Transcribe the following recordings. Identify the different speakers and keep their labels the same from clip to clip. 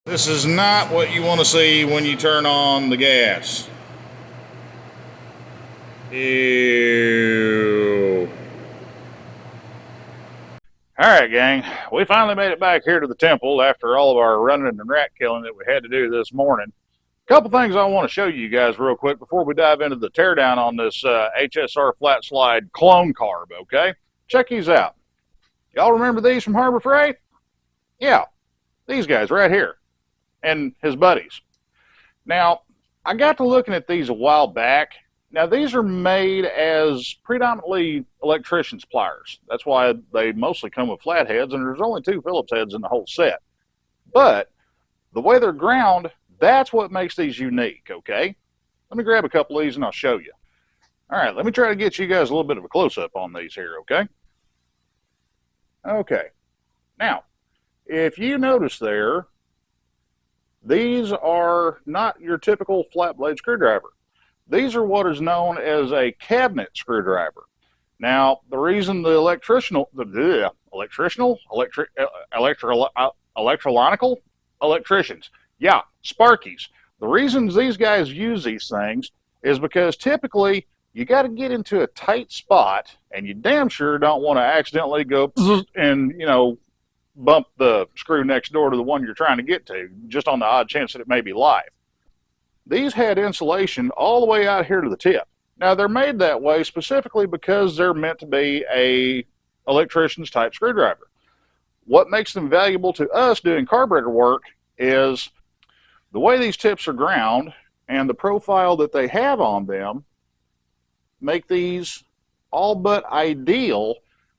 Speaker 1: This is not what you want to see when you turn on the gas. Ew. Alright, gang. We finally made it back here to the temple after all of our running and rat killing that we had to do this morning. A couple things I want to show you guys real quick before we dive into the teardown on this HSR flat slide clone carb, okay? Check these out. Y'all remember these from Harbor Freight? Yeah, these guys right here. And his buddies. Now, I got to looking at these a while back. Now, these are made as predominantly electrician's pliers. That's why they mostly come with flatheads, and there's only 2 Phillips heads in the whole set. But the way they're ground, that's what makes these unique, okay? Let me grab a couple of these and I'll show you. All right, let me try to get you guys a little bit of a close-up on these here, okay? Okay. Now, if you notice there, these are not your typical flat blade screwdriver. These are what is known as a cabinet screwdriver. Now, the reason the electricians, yeah, Sparkies. The reasons these guys use these things is because typically you got to get into a tight spot, and you damn sure don't want to accidentally go and, bump the screw next door to the one you're trying to get to, just on the odd chance that it may be live. These had insulation all the way out here to the tip. Now, they're made that way specifically because they're meant to be a electrician's type screwdriver. What makes them valuable to us doing carburetor work is the way these tips are ground and the profile that they have on them make these all but ideal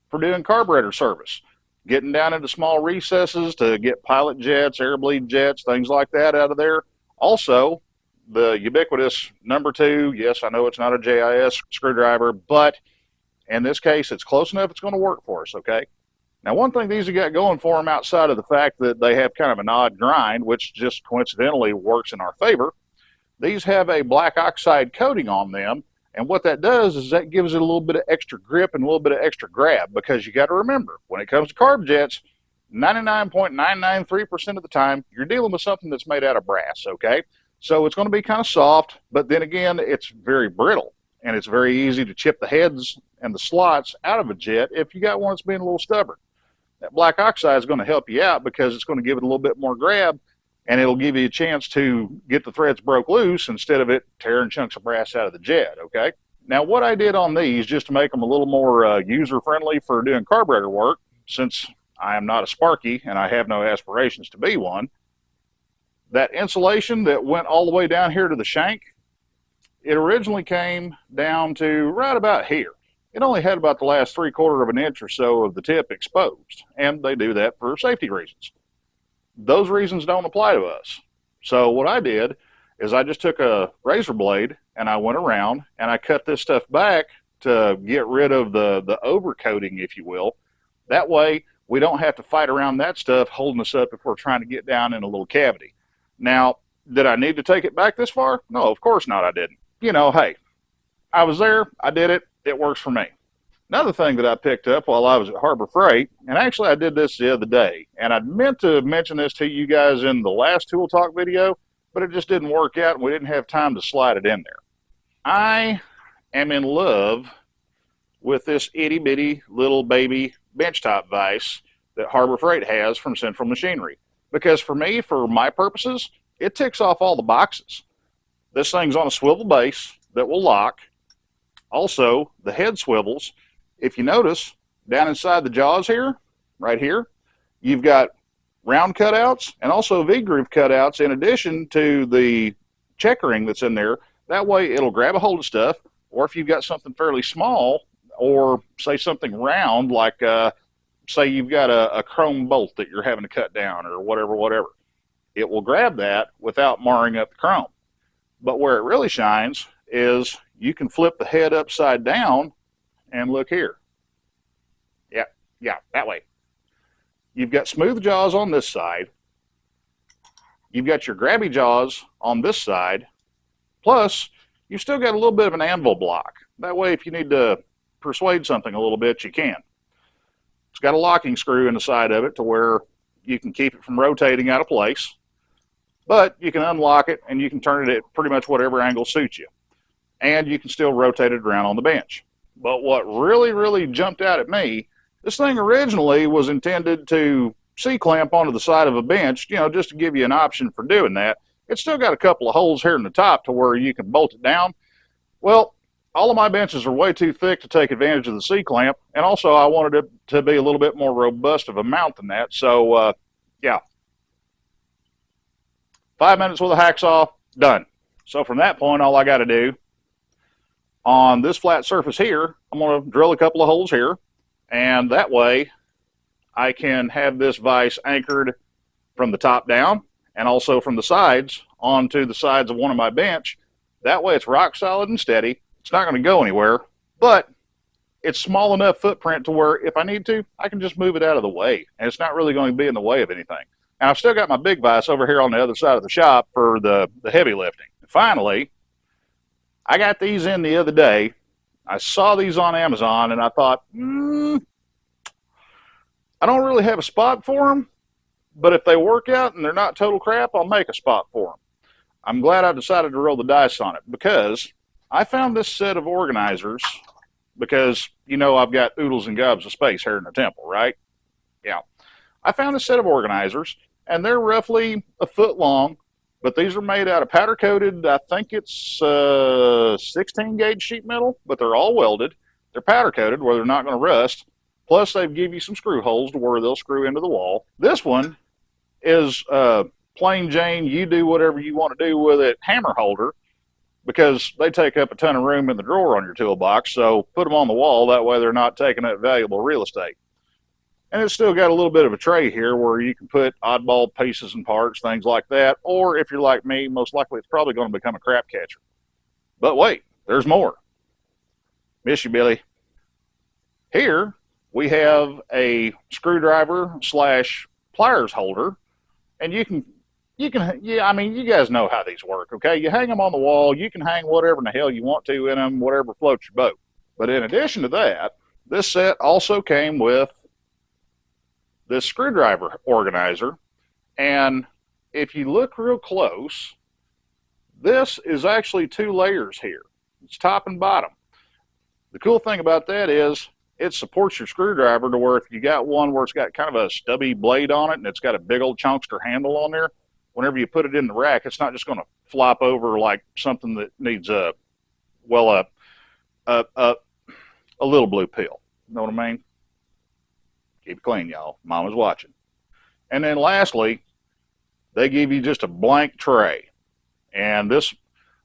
Speaker 1: for doing carburetor service. Getting down into small recesses to get pilot jets, air bleed jets, things like that out of there. Also, the ubiquitous number 2, yes, I know it's not a JIS screwdriver, but in this case, it's close enough it's going to work for us, okay? Now, one thing these have got going for them outside of the fact that they have kind of an odd grind, which just coincidentally works in our favor, these have a black oxide coating on them. And what that does is that gives it a little bit of extra grip and a little bit of extra grab, because you got to remember, when it comes to carb jets, 99.993% of the time, you're dealing with something that's made out of brass, okay? So it's going to be kind of soft, but then again, it's very brittle, and it's very easy to chip the heads and the slots out of a jet if you got one that's being a little stubborn. That black oxide is going to help you out because it's going to give it a little bit more grab, and it'll give you a chance to get the threads broke loose instead of it tearing chunks of brass out of the jet, okay? Now, what I did on these, just to make them a little more user-friendly for doing carburetor work, since I am not a Sparky and I have no aspirations to be one, that insulation that went all the way down here to the shank, it originally came down to right about here. It only had about the last 3/4 of an inch or so of the tip exposed, and they do that for safety reasons. Those reasons don't apply to us. So what I did is I just took a razor blade and I went around and I cut this stuff back to get rid of the overcoating, if you will. That way we don't have to fight around that stuff holding us up if we're trying to get down in a little cavity. Now, did I need to take it back this far? No, of course not, I didn't. Hey, I was there, I did it, it works for me. Another thing that I picked up while I was at Harbor Freight, and actually I did this the other day, and I'd meant to mention this to you guys in the last Tool Talk video, but it just didn't work out and we didn't have time to slide it in there. I am in love with this itty bitty little baby benchtop vise that Harbor Freight has from Central Machinery. Because for me, for my purposes, it ticks off all the boxes. This thing's on a swivel base that will lock. Also, the head swivels. If you notice, down inside the jaws here, right here, you've got round cutouts and also V-groove cutouts in addition to the checkering that's in there. That way it'll grab a hold of stuff, or if you've got something fairly small, or say something round, like say you've got a chrome bolt that you're having to cut down or whatever, it will grab that without marring up the chrome. But where it really shines is you can flip the head upside down and look here. Yeah, that way. You've got smooth jaws on this side. You've got your grabby jaws on this side. Plus, you've still got a little bit of an anvil block. That way, if you need to persuade something a little bit, you can. It's got a locking screw in the side of it to where you can keep it from rotating out of place. But you can unlock it and you can turn it at pretty much whatever angle suits you. And you can still rotate it around on the bench. But what really jumped out at me, this thing originally was intended to C-clamp onto the side of a bench, you know, just to give you an option for doing that. It's still got a couple of holes here in the top to where you can bolt it down. Well, all of my benches are way too thick to take advantage of the C-clamp, and also I wanted it to be a little bit more robust of a mount than that. So, yeah. 5 minutes with a hacksaw, done. So from that point, all I got to do on this flat surface here, I'm going to drill a couple of holes here, and that way I can have this vise anchored from the top down and also from the sides onto the sides of one of my bench. That way it's rock solid and steady. It's not going to go anywhere, but it's small enough footprint to where if I need to, I can just move it out of the way, and it's not really going to be in the way of anything. And I've still got my big vise over here on the other side of the shop for the heavy lifting. And finally, I got these in the other day. I saw these on Amazon, and I thought, I don't really have a spot for them, but if they work out and they're not total crap, I'll make a spot for them. I'm glad I decided to roll the dice on it, because I found this set of organizers, because, you know, I've got oodles and gobs of space here in the temple, right? Yeah. I found this set of organizers, and they're roughly a foot long, but these are made out of powder coated, I think it's 16 gauge sheet metal, but they're all welded. They're powder coated where they're not going to rust. Plus they give you some screw holes to where they'll screw into the wall. This one is plain Jane, you do whatever you want to do with it hammer holder, because they take up a ton of room in the drawer on your toolbox. So put them on the wall, that way they're not taking up valuable real estate. And it's still got a little bit of a tray here where you can put oddball pieces and parts, things like that. Or if you're like me, most likely it's probably going to become a crap catcher. But wait, there's more. Miss you, Billy. Here we have a screwdriver slash pliers holder, and you can, yeah, I mean, you guys know how these work, okay? You hang them on the wall, you can hang whatever in the hell you want to in them, whatever floats your boat. But in addition to that, this set also came with this screwdriver organizer, and if you look real close, this is actually 2 layers here. It's top and bottom. The cool thing about that is it supports your screwdriver to where if you got one where it's got kind of a stubby blade on it and it's got a big old chunkster handle on there, whenever you put it in the rack, it's not just going to flop over like something that needs a little blue pill. You know what I mean? Keep it clean, y'all. Mama's watching. And then lastly, they give you just a blank tray. And this,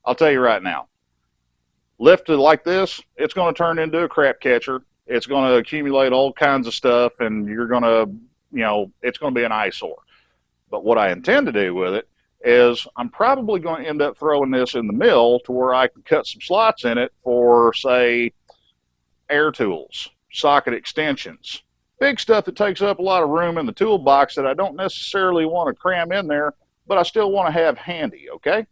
Speaker 1: I'll tell you right now, lifted like this, it's going to turn into a crap catcher. It's going to accumulate all kinds of stuff, and you're going to, you know, it's going to be an eyesore. But what I intend to do with it is I'm probably going to end up throwing this in the mill to where I can cut some slots in it for, say, air tools, socket extensions, big stuff that takes up a lot of room in the toolbox that I don't necessarily want to cram in there, but I still want to have handy, okay?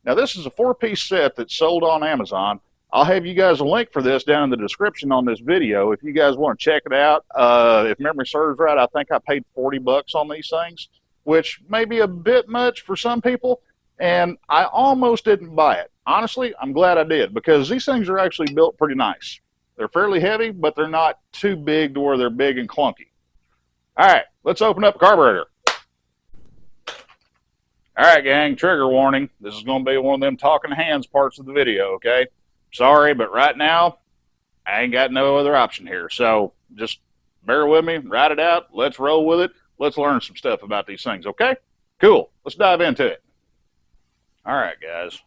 Speaker 1: Now, this is a 4-piece set that's sold on Amazon. I'll have you guys a link for this down in the description on this video if you guys want to check it out. If memory serves right, I think I paid 40 bucks on these things, which may be a bit much for some people, and I almost didn't buy it. Honestly, I'm glad I did, because these things are actually built pretty nice. They're fairly heavy, but they're not too big to where they're big and clunky. All right, let's open up the carburetor. All right, gang, trigger warning. This is going to be one of them talking hands parts of the video, okay? Sorry, but right now, I ain't got no other option here. So just bear with me, ride it out, let's roll with it. Let's learn some stuff about these things, okay? Cool, let's dive into it. All right, guys.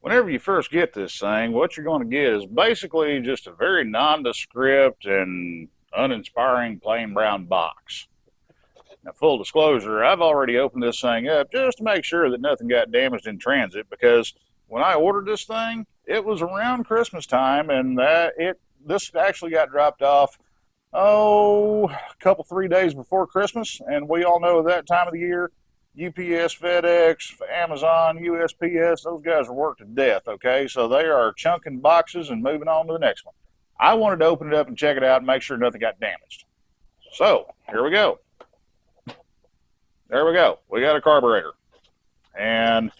Speaker 1: Whenever you first get this thing, what you're going to get is basically just a very nondescript and uninspiring plain brown box. Now, full disclosure, I've already opened this thing up just to make sure that nothing got damaged in transit, because when I ordered this thing, it was around Christmas time, and this actually got dropped off, a couple, 3 days before Christmas, and we all know that time of the year, UPS, FedEx, Amazon, USPS, those guys are worked to death, okay? So they are chunking boxes and moving on to the next one. I wanted to open it up and check it out and make sure nothing got damaged. So, here we go. there we go. We got a carburetor. And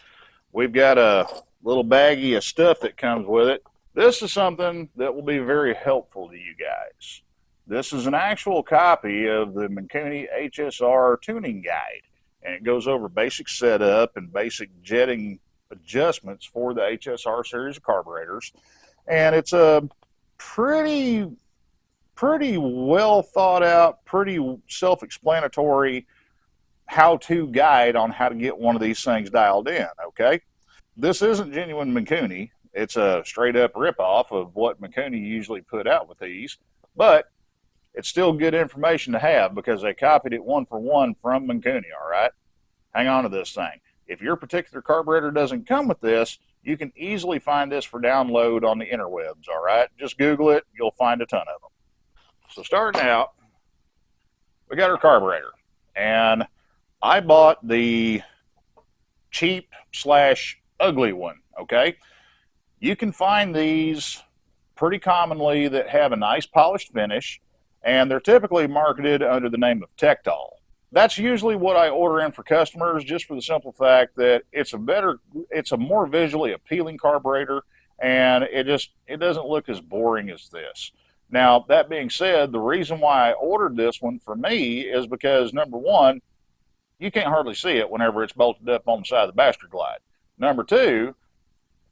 Speaker 1: we've got a little baggie of stuff that comes with it. This is something that will be very helpful to you guys. This is an actual copy of the Mikuni HSR tuning guide, and it goes over basic setup and basic jetting adjustments for the HSR series of carburetors. And it's a pretty well thought out, pretty self-explanatory how-to guide on how to get one of these things dialed in, okay? This isn't genuine Mikuni. It's a straight up ripoff of what Mikuni usually put out with these, but it's still good information to have because they copied it one for one from Mikuni, all right? Hang on to this thing. If your particular carburetor doesn't come with this, you can easily find this for download on the interwebs, all right? Just Google it, you'll find a ton of them. So starting out, we got our carburetor, and I bought the cheap slash ugly one, okay? You can find these pretty commonly that have a nice polished finish, and they're typically marketed under the name of Tectol. That's usually what I order in for customers, just for the simple fact that it's a more visually appealing carburetor, and it doesn't look as boring as this. Now, that being said, the reason why I ordered this one for me is because, number one, you can't hardly see it whenever it's bolted up on the side of the bastard glide. Number two,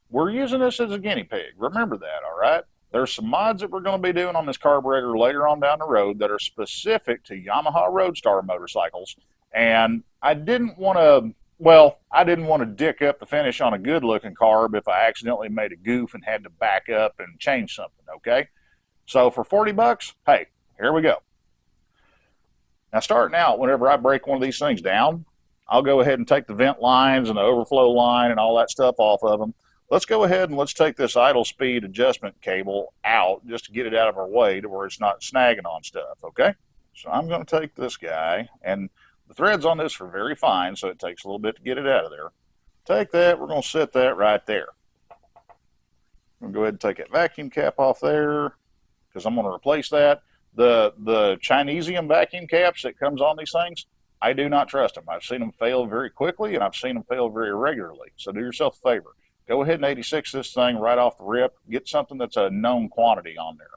Speaker 1: we're using this as a guinea pig. Remember that, all right? There's some mods that we're going to be doing on this carburetor later on down the road that are specific to Yamaha Roadstar motorcycles, and I didn't want to dick up the finish on a good-looking carb if I accidentally made a goof and had to back up and change something, okay? So for 40 bucks, hey, here we go. Now, starting out, whenever I break one of these things down, I'll go ahead and take the vent lines and the overflow line and all that stuff off of them. Let's go ahead and let's take this idle speed adjustment cable out just to get it out of our way to where it's not snagging on stuff, okay? So I'm going to take this guy, and the threads on this are very fine, so it takes a little bit to get it out of there. Take that, we're going to set that right there. I'm going to go ahead and take that vacuum cap off there because I'm going to replace that. The Chinesium vacuum caps that comes on these things, I do not trust them. I've seen them fail very quickly, and I've seen them fail very regularly. So do yourself a favor. Go ahead and 86 this thing right off the rip. Get something that's a known quantity on there.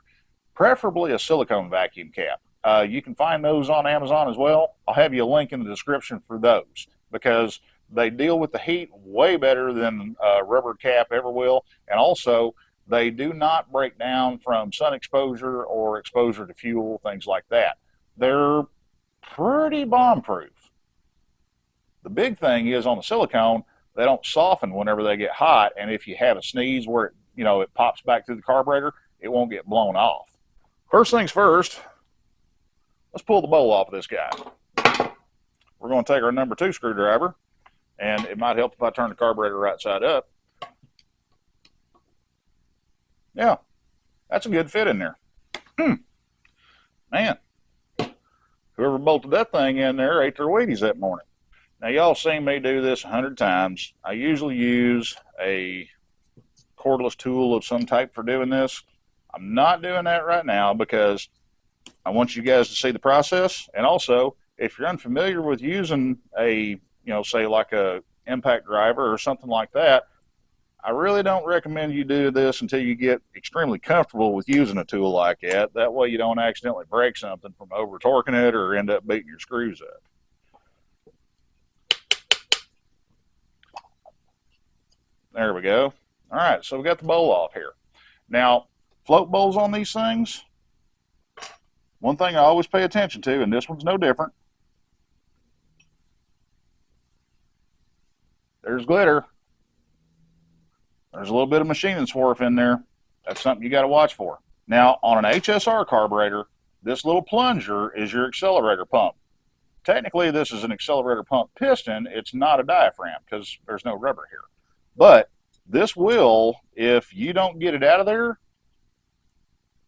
Speaker 1: Preferably a silicone vacuum cap. You can find those on Amazon as well. I'll have you a link in the description for those because they deal with the heat way better than a rubber cap ever will. And also, they do not break down from sun exposure or exposure to fuel, things like that. They're pretty bomb-proof. The big thing is on the silicone, they don't soften whenever they get hot, and if you have a sneeze where it pops back through the carburetor, it won't get blown off. First things first, let's pull the bowl off of this guy. We're going to take our number 2 screwdriver, and it might help if I turn the carburetor right side up. Yeah, that's a good fit in there. Man, whoever bolted that thing in there ate their Wheaties that morning. Now, y'all seen me do this 100 times. I usually use a cordless tool of some type for doing this. I'm not doing that right now because I want you guys to see the process. And also, if you're unfamiliar with using a, say like a impact driver or something like that, I really don't recommend you do this until you get extremely comfortable with using a tool like that. That way you don't accidentally break something from over torquing it or end up beating your screws up. There we go. All right, so we got the bowl off here. Now, float bowls on these things, one thing I always pay attention to, and this one's no different. There's glitter. There's a little bit of machining swarf in there. That's something you got to watch for. Now, on an HSR carburetor, this little plunger is your accelerator pump. Technically, this is an accelerator pump piston. It's not a diaphragm because there's no rubber here. But this will, if you don't get it out of there,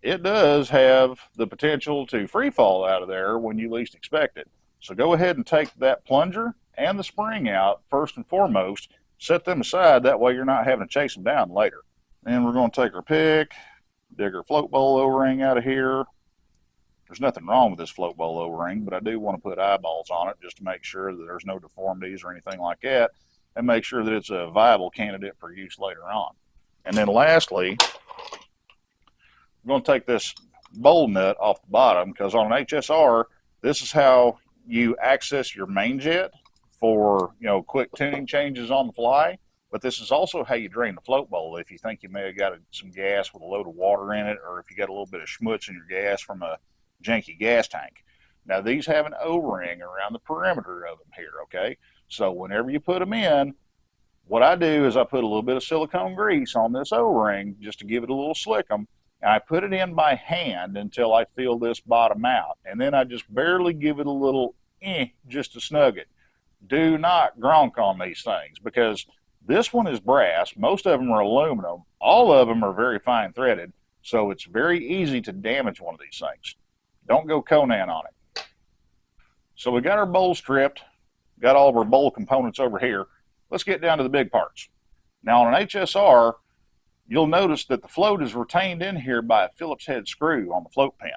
Speaker 1: it does have the potential to free fall out of there when you least expect it. So go ahead and take that plunger and the spring out first and foremost. Set them aside, that way you're not having to chase them down later. And we're going to take our pick, dig our float bowl O-ring out of here. There's nothing wrong with this float bowl O-ring, but I do want to put eyeballs on it just to make sure that there's no deformities or anything like that, and make sure that it's a viable candidate for use later on. And then lastly, I'm going to take this bowl nut off the bottom, because on an HSR, this is how you access your main jet for, you know, quick tuning changes on the fly. But this is also how you drain the float bowl if you think you may have got some gas with a load of water in it, or if you got a little bit of schmutz in your gas from a janky gas tank. Now these have an O-ring around the perimeter of them here, okay? So whenever you put them in, what I do is I put a little bit of silicone grease on this O-ring just to give it a little slickum, and I put it in by hand until I feel this bottom out, and then I just barely give it a little just to snug it. Do not gronk on these things, because this one is brass, most of them are aluminum, all of them are very fine threaded, so it's very easy to damage one of these things. Don't go Conan on it. So we got our bowl stripped, got all of our bowl components over here. Let's get down to the big parts. Now on an HSR, you'll notice that the float is retained in here by a Phillips head screw on the float pin.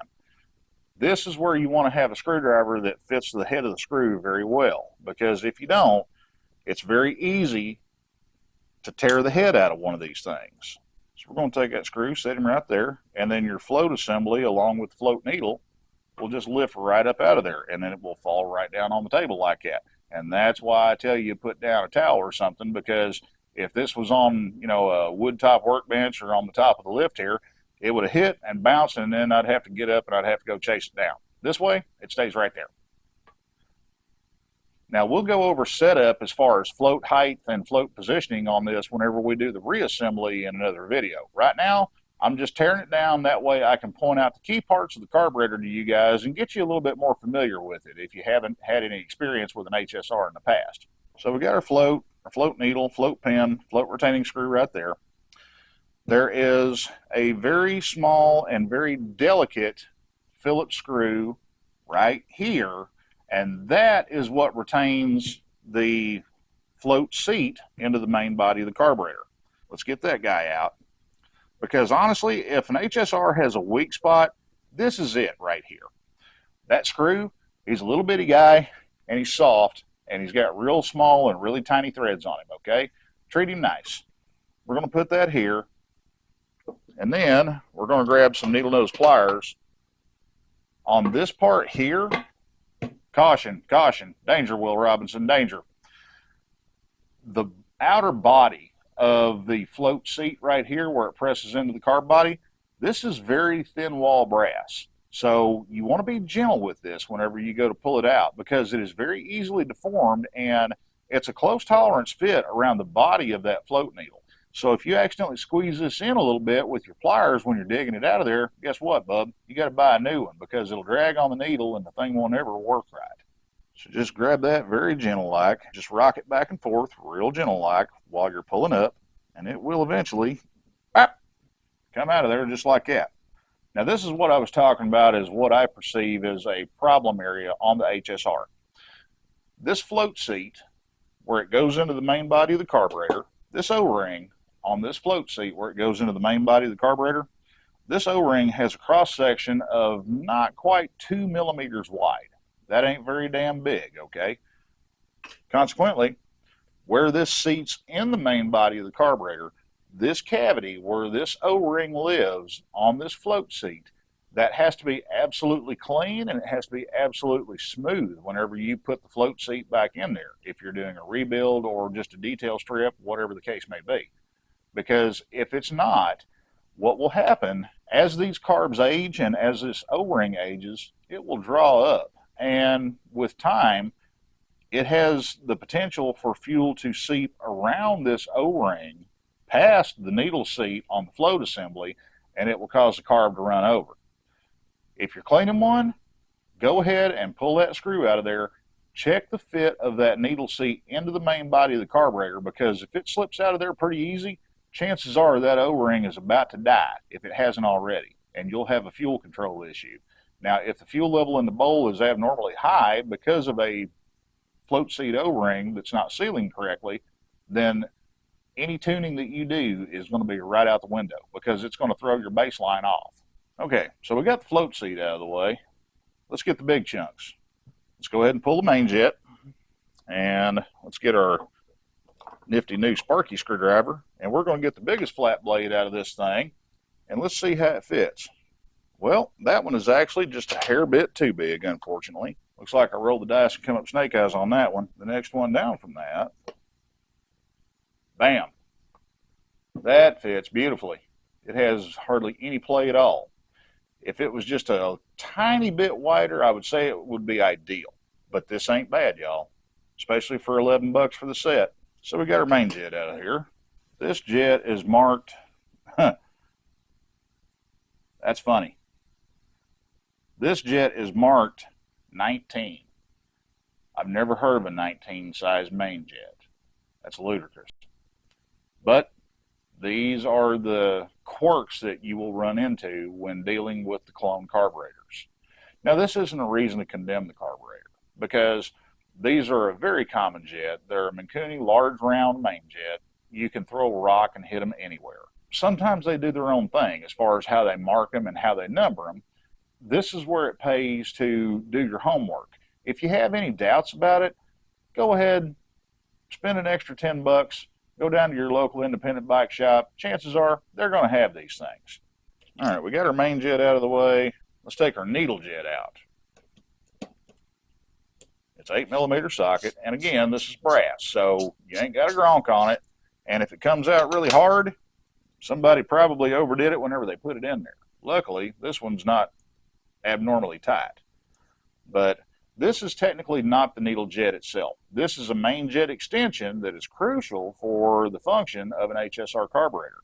Speaker 1: This is where you want to have a screwdriver that fits the head of the screw very well, because if you don't, it's very easy to tear the head out of one of these things. So we're going to take that screw, set him right there, and then your float assembly along with the float needle will just lift right up out of there, and then it will fall right down on the table like that. And that's why I tell you put down a towel or something, because if this was on, you know, a wood top workbench or on the top of the lift here, it would have hit and bounced, and then I'd have to get up and I'd have to go chase it down. This way, it stays right there. Now we'll go over setup as far as float height and float positioning on this whenever we do the reassembly in another video. Right now, I'm just tearing it down, that way I can point out the key parts of the carburetor to you guys and get you a little bit more familiar with it if you haven't had any experience with an HSR in the past. So we got our float needle, float pin, float retaining screw right there. There is a very small and very delicate Phillips screw right here, and that is what retains the float seat into the main body of the carburetor. Let's get that guy out. Because honestly, if an HSR has a weak spot, this is it right here. That screw, he's a little bitty guy, and he's soft, and he's got real small and really tiny threads on him, okay? Treat him nice. We're going to put that here, and then we're going to grab some needle nose pliers. On this part here, caution, caution, danger, Will Robinson, danger. The outer body of the float seat right here where it presses into the carb body, this is very thin wall brass. So you want to be gentle with this whenever you go to pull it out, because it is very easily deformed, and it's a close tolerance fit around the body of that float needle. So if you accidentally squeeze this in a little bit with your pliers when you're digging it out of there, guess what, bub? You got to buy a new one, because it'll drag on the needle and the thing won't ever work right. So just grab that very gentle-like, just rock it back and forth real gentle-like while you're pulling up, and it will eventually come out of there just like that. Now this is what I was talking about, is what I perceive as a problem area on the HSR. This float seat, where it goes into the main body of the carburetor, this O-ring on this float seat where it goes into the main body of the carburetor, this O-ring has a cross section of not quite 2 millimeters wide. That ain't very damn big, okay? Consequently, where this seats in the main body of the carburetor, this cavity where this O-ring lives on this float seat, that has to be absolutely clean, and it has to be absolutely smooth whenever you put the float seat back in there, if you're doing a rebuild or just a detail strip, whatever the case may be. Because if it's not, what will happen as these carbs age and as this O-ring ages, it will draw up. And with time, it has the potential for fuel to seep around this O-ring past the needle seat on the float assembly, and it will cause the carb to run over. If you're cleaning one, go ahead and pull that screw out of there. Check the fit of that needle seat into the main body of the carburetor, because if it slips out of there pretty easy, chances are that O-ring is about to die if it hasn't already, and you'll have a fuel control issue. Now, if the fuel level in the bowl is abnormally high because of a float seat O-ring that's not sealing correctly, then any tuning that you do is going to be right out the window, because it's going to throw your baseline off. Okay, so we got the float seat out of the way. let's get the big chunks. Let's go ahead and pull the main jet, and let's get our nifty new Sparky screwdriver, and we're going to get the biggest flat blade out of this thing, and let's see how it fits. Well, that one is actually just a hair bit too big, unfortunately. Looks like I rolled the dice and come up snake eyes on that one. The next one down from that, bam, that fits beautifully. It has hardly any play at all. If it was just a tiny bit wider, I would say it would be ideal. But this ain't bad, y'all, especially for 11 bucks for the set. So we got our main jet out of here. This jet is marked, that's funny. This jet is marked 19. I've never heard of a 19 size main jet. That's ludicrous. But these are the quirks that you will run into when dealing with the clone carburetors. Now, this isn't a reason to condemn the carburetor, because these are a very common jet. They're a Mikuni large round main jet. You can throw a rock and hit them anywhere. Sometimes they do their own thing as far as how they mark them and how they number them. This is where it pays to do your homework. If you have any doubts about it, go ahead, spend an extra 10 bucks, go down to your local independent bike shop. Chances are they're going to have these things. All right, we got our main jet out of the way. Let's take our needle jet out. It's 8mm socket, and again, this is brass, so you ain't got a gronk on it. And if it comes out really hard, somebody probably overdid it whenever they put it in there. Luckily, this one's not abnormally tight. But this is technically not the needle jet itself. This is a main jet extension that is crucial for the function of an HSR carburetor.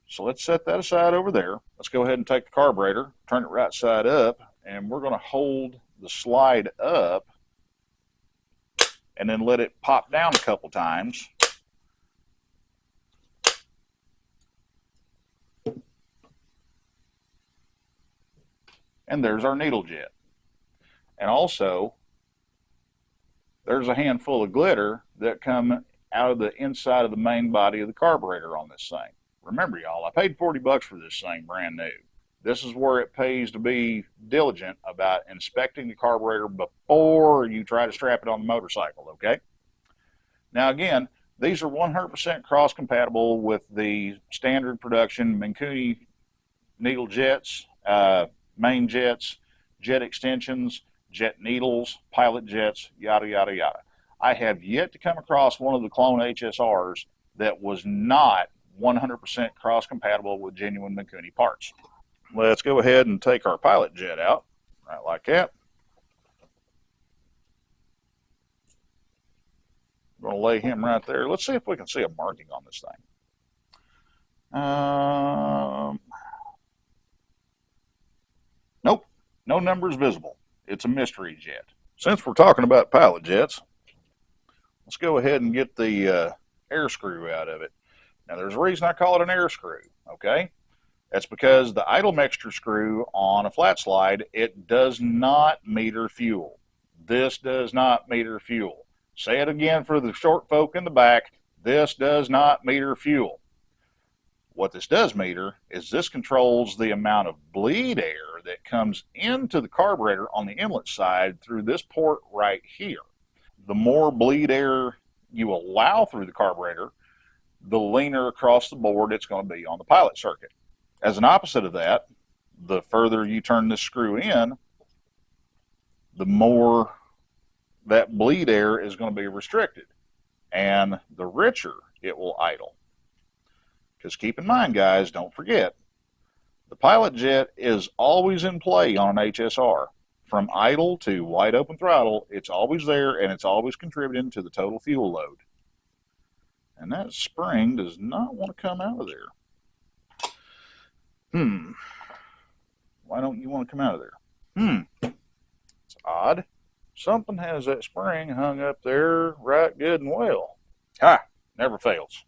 Speaker 1: So let's set that aside over there. Let's go ahead and take the carburetor, turn it right side up, and we're going to hold the slide up and then let it pop down a couple times. And there's our needle jet. And also, there's a handful of glitter that come out of the inside of the main body of the carburetor on this thing. Remember, y'all, I paid 40 bucks for this thing brand new. This is where it pays to be diligent about inspecting the carburetor before you try to strap it on the motorcycle, okay? Now, again, these are 100% cross-compatible with the standard production Mikuni needle jets, main jets, jet extensions, jet needles, pilot jets, yada, yada, yada. I have yet to come across one of the clone HSRs that was not 100% cross-compatible with genuine Mikuni parts. Let's go ahead and take our pilot jet out, right like that. I'm going to lay him right there. Let's see if we can see a marking on this thing. Nope, no numbers visible. It's a mystery jet. Since we're talking about pilot jets, let's go ahead and get the air screw out of it. Now, there's a reason I call it an air screw, okay? That's because the idle mixture screw on a flat slide, it does not meter fuel. This does not meter fuel. Say it again for the short folk in the back. This does not meter fuel. What this does meter is this controls the amount of bleed air that comes into the carburetor on the inlet side through this port right here. The more bleed air you allow through the carburetor, the leaner across the board it's going to be on the pilot circuit. As an opposite of that, the further you turn this screw in, the more that bleed air is going to be restricted, and the richer it will idle. Because keep in mind, guys, don't forget, the pilot jet is always in play on an HSR. From idle to wide open throttle, it's always there, and it's always contributing to the total fuel load. And that spring does not want to come out of there. Why don't you want to come out of there? It's odd. Something has that spring hung up there right good and well. Never fails.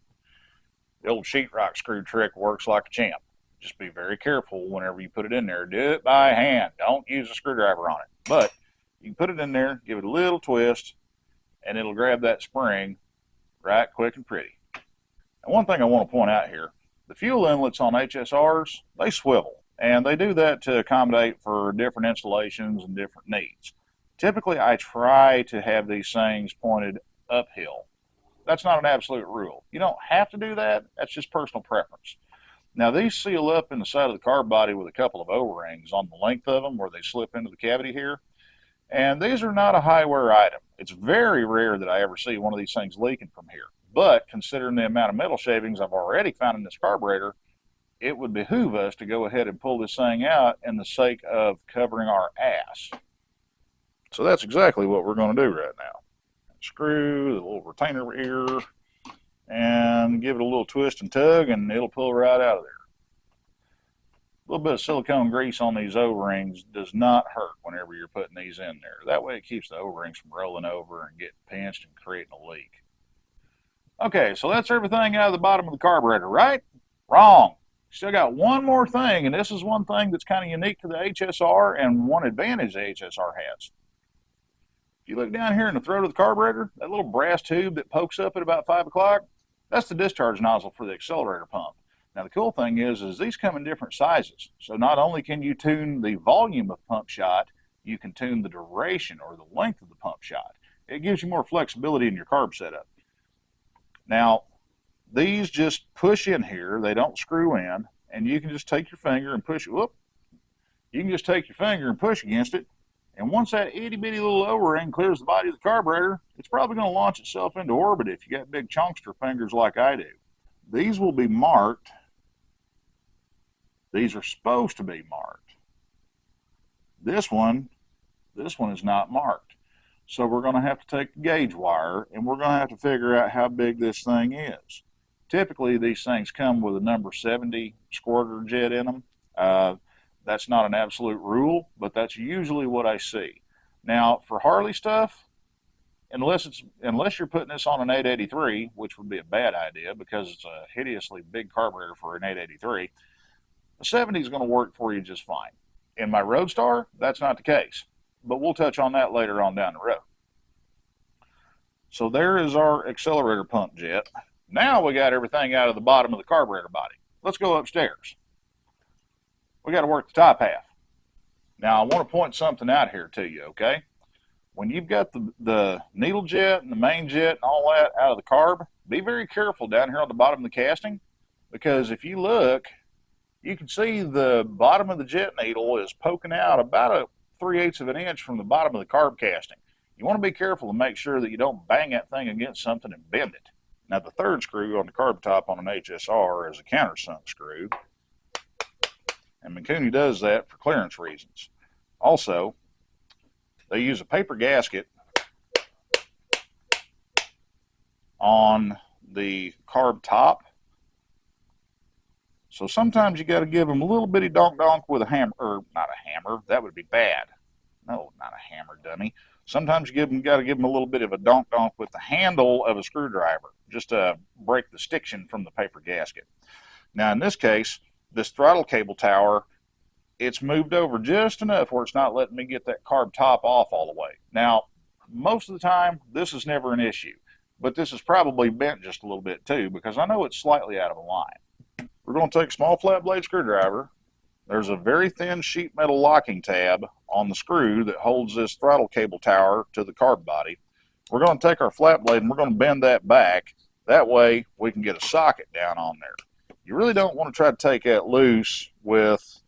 Speaker 1: The old sheetrock screw trick works like a champ. Just be very careful whenever you put it in there. Do it by hand. Don't use a screwdriver on it. But you can put it in there, give it a little twist, and it'll grab that spring right quick and pretty. And one thing I want to point out here, the fuel inlets on HSRs, they swivel. And they do that to accommodate for different installations and different needs. Typically, I try to have these things pointed uphill. That's not an absolute rule. You don't have to do that. That's just personal preference. Now, these seal up in the side of the carb body with a couple of O-rings on the length of them where they slip into the cavity here. And these are not a high wear item. It's very rare that I ever see one of these things leaking from here. But considering the amount of metal shavings I've already found in this carburetor, it would behoove us to go ahead and pull this thing out in the sake of covering our ass. So that's exactly what we're going to do right now. Screw the little retainer here and give it a little twist and tug, and it'll pull right out of there. A little bit of silicone grease on these O-rings does not hurt whenever you're putting these in there. That way it keeps the O-rings from rolling over and getting pinched and creating a leak. Okay, so that's everything out of the bottom of the carburetor, right? Wrong. Still got one more thing, and this is one thing that's kind of unique to the HSR and one advantage the HSR has. If you look down here in the throat of the carburetor, that little brass tube that pokes up at about 5 o'clock, that's the discharge nozzle for the accelerator pump. Now the cool thing is these come in different sizes. So not only can you tune the volume of pump shot, you can tune the duration or the length of the pump shot. It gives you more flexibility in your carb setup. Now, these just push in here, they don't screw in, and you can just take your finger and push, you can just take your finger and push against it, and once that itty bitty little O-ring clears the body of the carburetor, it's probably going to launch itself into orbit if you got big chunkster fingers like I do. These will be marked. These are supposed to be marked. This one is not marked. So we're going to have to take the gauge wire and we're going to have to figure out how big this thing is. Typically, these things come with a number 70 squirter jet in them. That's not an absolute rule, but that's usually what I see. Now, for Harley stuff, unless you're putting this on an 883, which would be a bad idea because it's a hideously big carburetor for an 883, the 70 is going to work for you just fine. In my Roadstar, that's not the case, but we'll touch on that later on down the road. So there is our accelerator pump jet. Now we got everything out of the bottom of the carburetor body. Let's go upstairs. We got to work the top half. Now I want to point something out here to you, okay? When you've got the needle jet and the main jet and all that out of the carb, be very careful down here on the bottom of the casting, because if you look, you can see the bottom of the jet needle is poking out about a 3/8 of an inch from the bottom of the carb casting. You want to be careful and make sure that you don't bang that thing against something and bend it. Now the third screw on the carb top on an HSR is a countersunk screw, and Mikuni does that for clearance reasons. Also, they use a paper gasket on the carb top. So sometimes you got to give them a little bitty donk with a hammer, or not a hammer, that would be bad. No, not a hammer, dummy. Sometimes you got to give them a little bit of a donk with the handle of a screwdriver, just to break the stiction from the paper gasket. Now in this case, this throttle cable tower, it's moved over just enough where it's not letting me get that carb top off all the way. Now, most of the time, this is never an issue, but this is probably bent just a little bit too, because I know it's slightly out of line. We're going to take a small flat blade screwdriver. There's a very thin sheet metal locking tab on the screw that holds this throttle cable tower to the carb body. We're going to take our flat blade and we're going to bend that back. That way we can get a socket down on there. You really don't want to try to take that loose with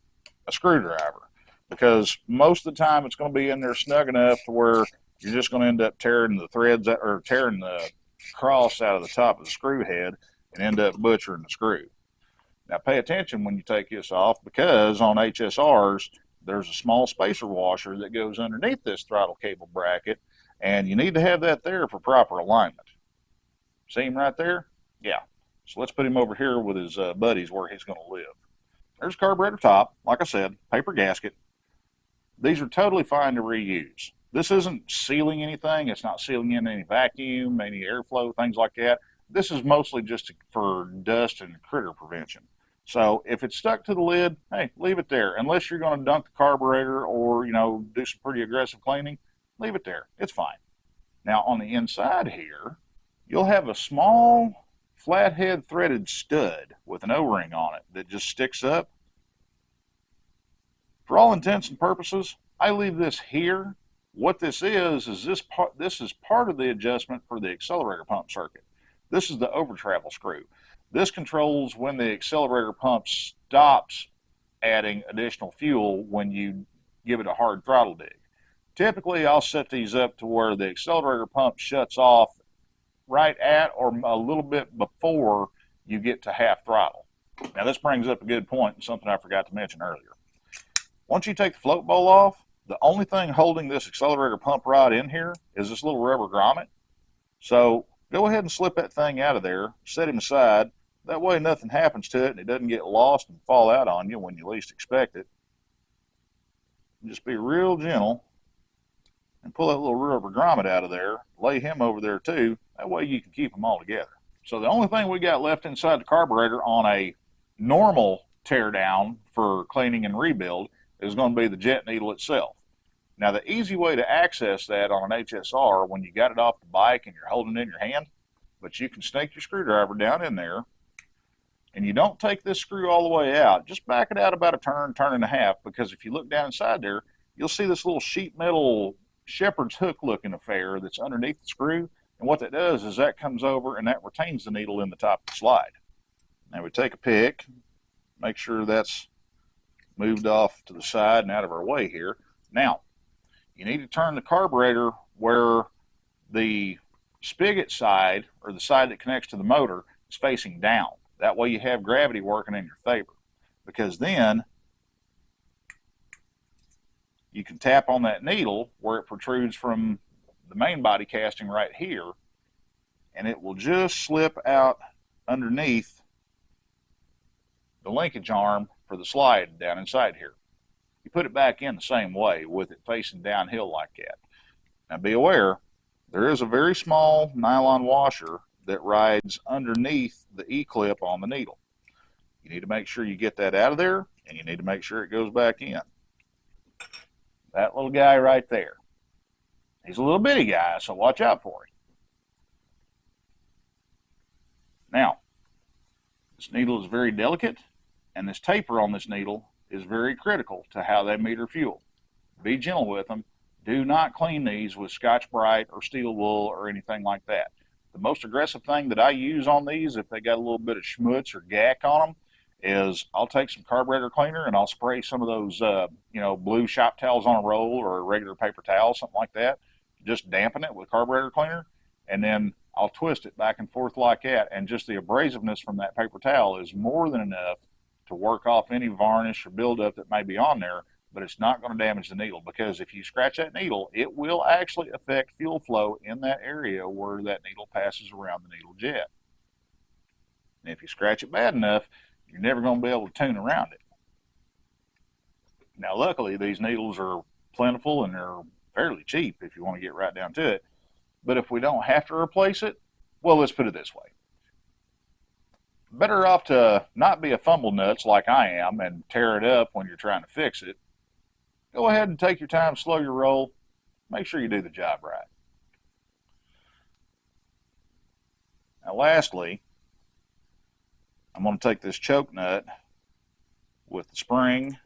Speaker 1: a screwdriver, because most of the time it's going to be in there snug enough to where you're just going to end up tearing the threads or tearing the cross out of the top of the screw head and end up butchering the screw. Now pay attention when you take this off, because on HSRs there's a small spacer washer that goes underneath this throttle cable bracket, and you need to have that there for proper alignment. See him right there? Yeah. So let's put him over here with his buddies where he's going to live. There's carburetor top, like I said, paper gasket. These are totally fine to reuse. This isn't sealing anything. It's not sealing in any vacuum, any airflow, things like that. This is mostly just for dust and critter prevention. So if it's stuck to the lid, hey, leave it there. Unless you're going to dunk the carburetor or, do some pretty aggressive cleaning, leave it there. It's fine. Now on the inside here, you'll have a small flathead threaded stud with an O-ring on it that just sticks up. For all intents and purposes, I leave this here. What this is this is part of the adjustment for the accelerator pump circuit. This is the over travel screw. This controls when the accelerator pump stops adding additional fuel when you give it a hard throttle dig. Typically, I'll set these up to where the accelerator pump shuts off right at or a little bit before you get to half throttle. Now, this brings up a good point and something I forgot to mention earlier. Once you take the float bowl off, the only thing holding this accelerator pump rod in here is this little rubber grommet. So go ahead and slip that thing out of there, set him aside. That way nothing happens to it and it doesn't get lost and fall out on you when you least expect it. Just be real gentle and pull that little rubber grommet out of there. Lay him over there too. That way you can keep them all together. So the only thing we got left inside the carburetor on a normal tear down for cleaning and rebuild is going to be the jet needle itself. Now, the easy way to access that on an HSR when you got it off the bike and you're holding it in your hand, but you can snake your screwdriver down in there, and you don't take this screw all the way out. Just back it out about a turn, turn and a half, because if you look down inside there, you'll see this little sheet metal shepherd's hook looking affair that's underneath the screw. And what that does is that comes over and that retains the needle in the top of the slide. Now we take a pick, make sure that's moved off to the side and out of our way here. Now, you need to turn the carburetor where the spigot side, or the side that connects to the motor, is facing down. That way you have gravity working in your favor, because then you can tap on that needle where it protrudes from the main body casting right here, and it will just slip out underneath the linkage arm for the slide down inside here. You put it back in the same way with it facing downhill like that. Now be aware, there is a very small nylon washer that rides underneath the E-clip on the needle. You need to make sure you get that out of there, and you need to make sure it goes back in. That little guy right there. He's a little bitty guy, so watch out for him. Now, this needle is very delicate, and this taper on this needle is very critical to how they meter fuel. Be gentle with them. Do not clean these with Scotch-Brite or steel wool or anything like that. The most aggressive thing that I use on these, if they got a little bit of schmutz or gack on them, is I'll take some carburetor cleaner and I'll spray some of those blue shop towels on a roll or a regular paper towel, something like that. Just dampen it with carburetor cleaner, and then I'll twist it back and forth like that, and just the abrasiveness from that paper towel is more than enough to work off any varnish or buildup that may be on there, but it's not going to damage the needle, because if you scratch that needle, it will actually affect fuel flow in that area where that needle passes around the needle jet. And if you scratch it bad enough, you're never going to be able to tune around it. Now, luckily, these needles are plentiful and they're fairly cheap if you want to get right down to it. But if we don't have to replace it, well, let's put it this way. Better off to not be a fumble nuts like I am and tear it up when you're trying to fix it. Go ahead and take your time, slow your roll. Make sure you do the job right. Now, lastly, I'm going to take this choke nut with the spring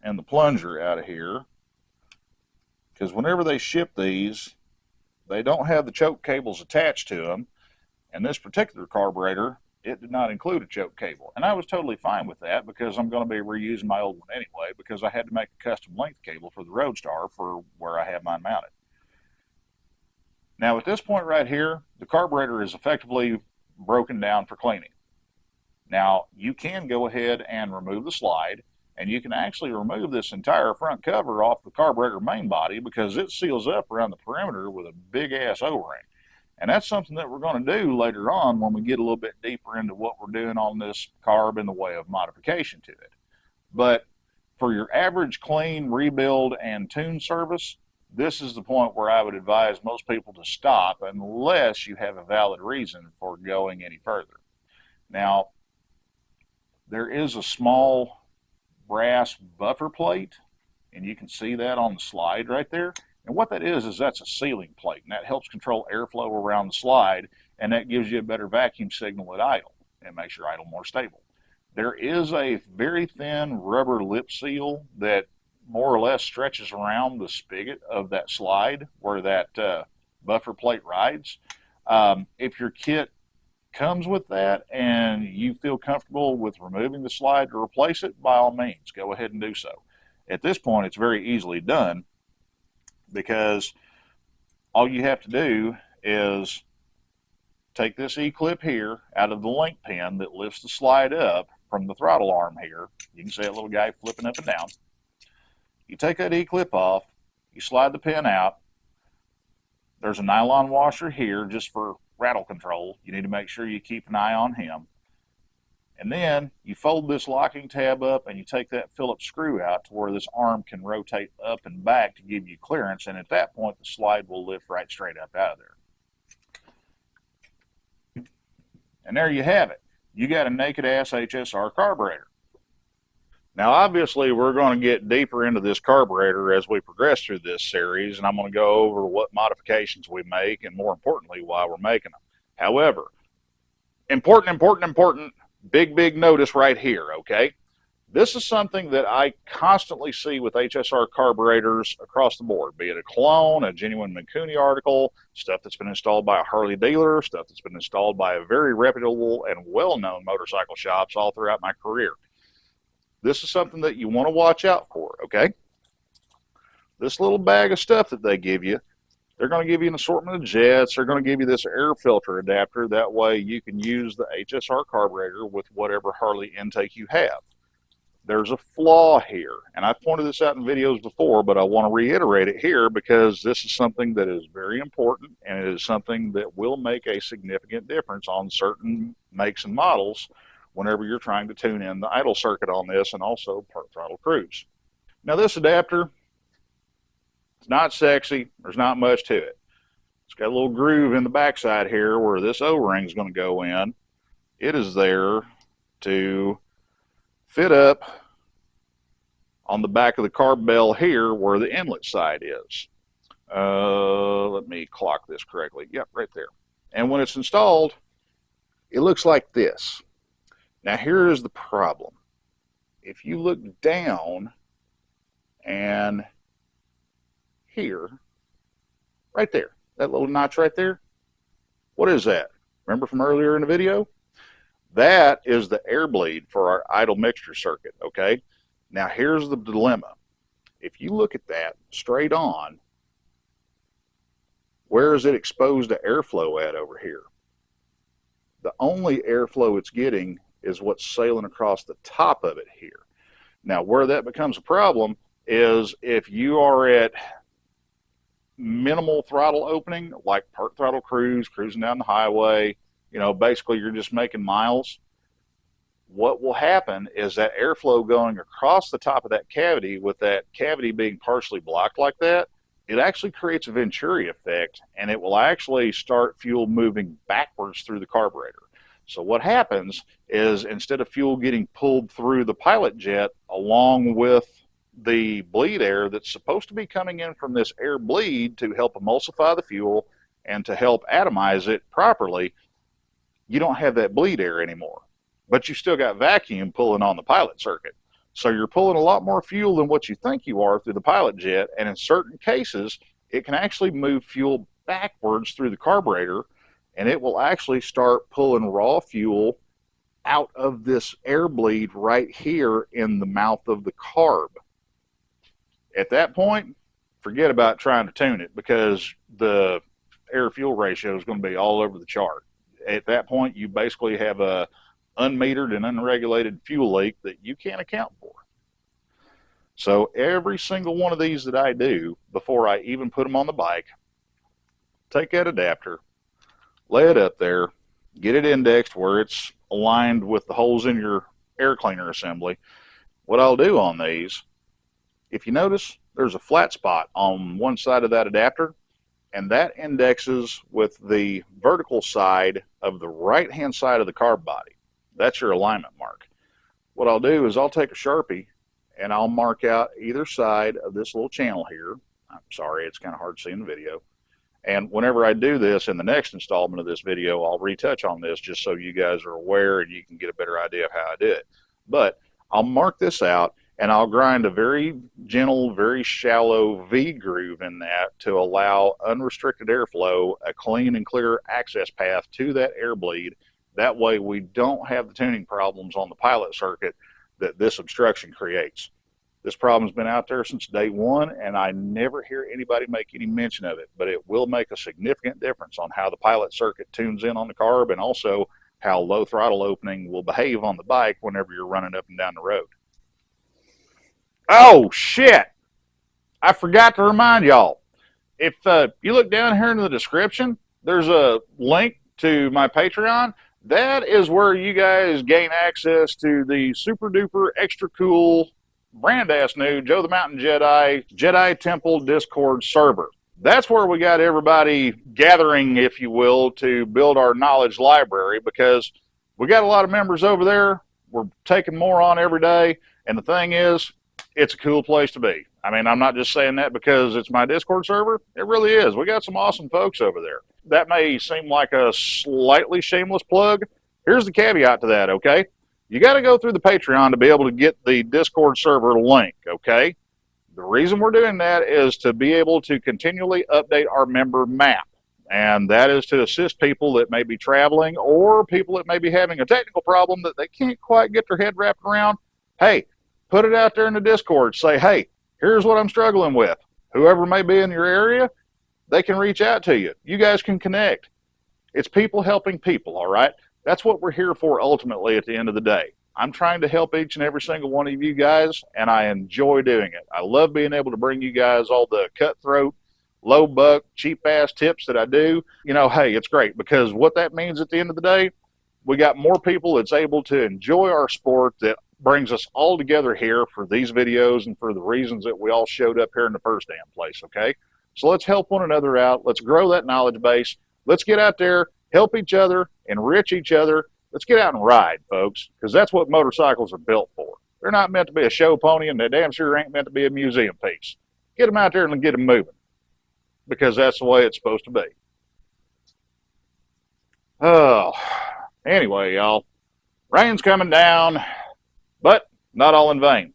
Speaker 1: and the plunger out of here, because whenever they ship these, they don't have the choke cables attached to them, and this particular carburetor, it did not include a choke cable, and I was totally fine with that, because I'm going to be reusing my old one anyway, because I had to make a custom length cable for the Roadstar for where I have mine mounted. Now at this point right here, the carburetor is effectively broken down for cleaning. Now you can go ahead and remove the slide, and you can actually remove this entire front cover off the carburetor main body, because it seals up around the perimeter with a big ass O-ring. And that's something that we're going to do later on when we get a little bit deeper into what we're doing on this carb in the way of modification to it. But for your average clean, rebuild, and tune service, this is the point where I would advise most people to stop unless you have a valid reason for going any further. Now, there is a small brass buffer plate, and you can see that on the slide right there. And what that is that's a sealing plate, and that helps control airflow around the slide, and that gives you a better vacuum signal at idle and makes your idle more stable. There is a very thin rubber lip seal that more or less stretches around the spigot of that slide where that buffer plate rides. If your kit comes with that and you feel comfortable with removing the slide to replace it, by all means, go ahead and do so. At this point, it's very easily done because all you have to do is take this E-clip here out of the link pin that lifts the slide up from the throttle arm here. You can see that little guy flipping up and down. You take that E-clip off, you slide the pin out. There's a nylon washer here just for rattle control. You need to make sure you keep an eye on him. And then you fold this locking tab up and you take that Phillips screw out to where this arm can rotate up and back to give you clearance. And at that point, the slide will lift right straight up out of there. And there you have it. You got a naked ass HSR carburetor. Now, obviously, we're going to get deeper into this carburetor as we progress through this series, and I'm going to go over what modifications we make and, more importantly, why we're making them. However, important, big notice right here, okay? This is something that I constantly see with HSR carburetors across the board, be it a clone, a genuine Mikuni article, stuff that's been installed by a Harley dealer, stuff that's been installed by a very reputable and well-known motorcycle shops all throughout my career. This is something that you want to watch out for, okay? This little bag of stuff that they give you, they're going to give you an assortment of jets. They're going to give you this air filter adapter. That way you can use the HSR carburetor with whatever Harley intake you have. There's a flaw here, and I've pointed this out in videos before, but I want to reiterate it here because this is something that is very important, and it is something that will make a significant difference on certain makes and models whenever you're trying to tune in the idle circuit on this and also part throttle cruise. Now, this adapter, it's not sexy. There's not much to it. It's got a little groove in the backside here where this O-ring is going to go in. It is there to fit up on the back of the carb bell here where the inlet side is. Let me clock this correctly. Yep, right there. And when it's installed, it looks like this. Now, here is the problem. If you look down and here, right there, that little notch right there, what is that? Remember from earlier in the video? That is the air bleed for our idle mixture circuit, okay? Now, here's the dilemma. If you look at that straight on, where is it exposed to airflow at over here? The only airflow it's getting is what's sailing across the top of it here. Now, where that becomes a problem is if you are at minimal throttle opening, like part throttle cruise, cruising down the highway, you know, basically you're just making miles. What will happen is that airflow going across the top of that cavity, with that cavity being partially blocked like that, it actually creates a Venturi effect, and it will actually start fuel moving backwards through the carburetor. So what happens is instead of fuel getting pulled through the pilot jet along with the bleed air that's supposed to be coming in from this air bleed to help emulsify the fuel and to help atomize it properly, you don't have that bleed air anymore. But you still got vacuum pulling on the pilot circuit. So you're pulling a lot more fuel than what you think you are through the pilot jet, and in certain cases, it can actually move fuel backwards through the carburetor, and it will actually start pulling raw fuel out of this air bleed right here in the mouth of the carb. At that point, forget about trying to tune it because the air-fuel ratio is going to be all over the chart. At that point, you basically have a unmetered and unregulated fuel leak that you can't account for. So every single one of these that I do before I even put them on the bike, take that adapter, lay it up there, get it indexed where it's aligned with the holes in your air cleaner assembly. What I'll do on these, if you notice, there's a flat spot on one side of that adapter, and that indexes with the vertical side of the right-hand side of the carb body. That's your alignment mark. What I'll do is I'll take a Sharpie and I'll mark out either side of this little channel here. I'm sorry, it's kind of hard to see in the video. And whenever I do this in the next installment of this video, I'll retouch on this just so you guys are aware and you can get a better idea of how I do it. But I'll mark this out and I'll grind a very gentle, very shallow V groove in that to allow unrestricted airflow, a clean and clear access path to that air bleed. That way we don't have the tuning problems on the pilot circuit that this obstruction creates. This problem's been out there since day one, and I never hear anybody make any mention of it, but it will make a significant difference on how the pilot circuit tunes in on the carb and also how low throttle opening will behave on the bike whenever you're running up and down the road. Oh, shit! I forgot to remind y'all. If you look down here in the description, there's a link to my Patreon. That is where you guys gain access to the super duper extra cool brand ass new Joe the Mountain Jedi Temple Discord server. That's where we got everybody gathering, if you will, to build our knowledge library, because we got a lot of members over there. We're taking more on every day, and the thing is, it's a cool place to be. I mean, I'm not just saying that because it's my Discord server. It really is. We got some awesome folks over there. That may seem like a slightly shameless plug. Here's the caveat to that, okay? You got to go through the Patreon to be able to get the Discord server link, okay? The reason we're doing that is to be able to continually update our member map. And that is to assist people that may be traveling or people that may be having a technical problem that they can't quite get their head wrapped around. Hey, put it out there in the Discord. Say, hey, here's what I'm struggling with. Whoever may be in your area, they can reach out to you. You guys can connect. It's people helping people, all right? That's what we're here for ultimately at the end of the day. I'm trying to help each and every single one of you guys, and I enjoy doing it. I love being able to bring you guys all the cutthroat, low buck, cheap-ass tips that I do. You know, hey, it's great, because what that means at the end of the day, we got more people that's able to enjoy our sport that brings us all together here for these videos and for the reasons that we all showed up here in the first damn place, okay? So let's help one another out. Let's grow that knowledge base. Let's get out there, help each other, enrich each other. Let's get out and ride, folks, because that's what motorcycles are built for. They're not meant to be a show pony, and they damn sure ain't meant to be a museum piece. Get them out there and get them moving, because that's the way it's supposed to be. Oh, anyway, y'all, rain's coming down, but not all in vain.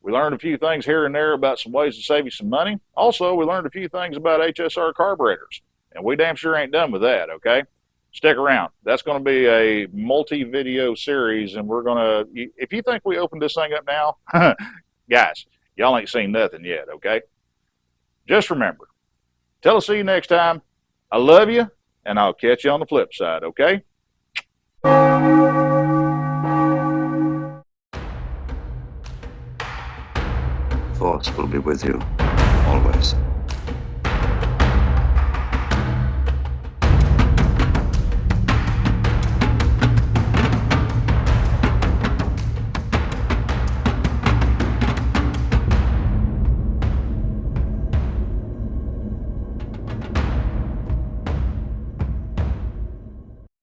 Speaker 1: We learned a few things here and there about some ways to save you some money. Also, we learned a few things about HSR carburetors, and we damn sure ain't done with that, okay? Stick around. That's going to be a multi-video series, and we're going to, if you think we opened this thing up now, guys, y'all ain't seen nothing yet, okay? Just remember, till I see you next time, I love you, and I'll catch you on the flip side, okay?
Speaker 2: Force will be with you, always.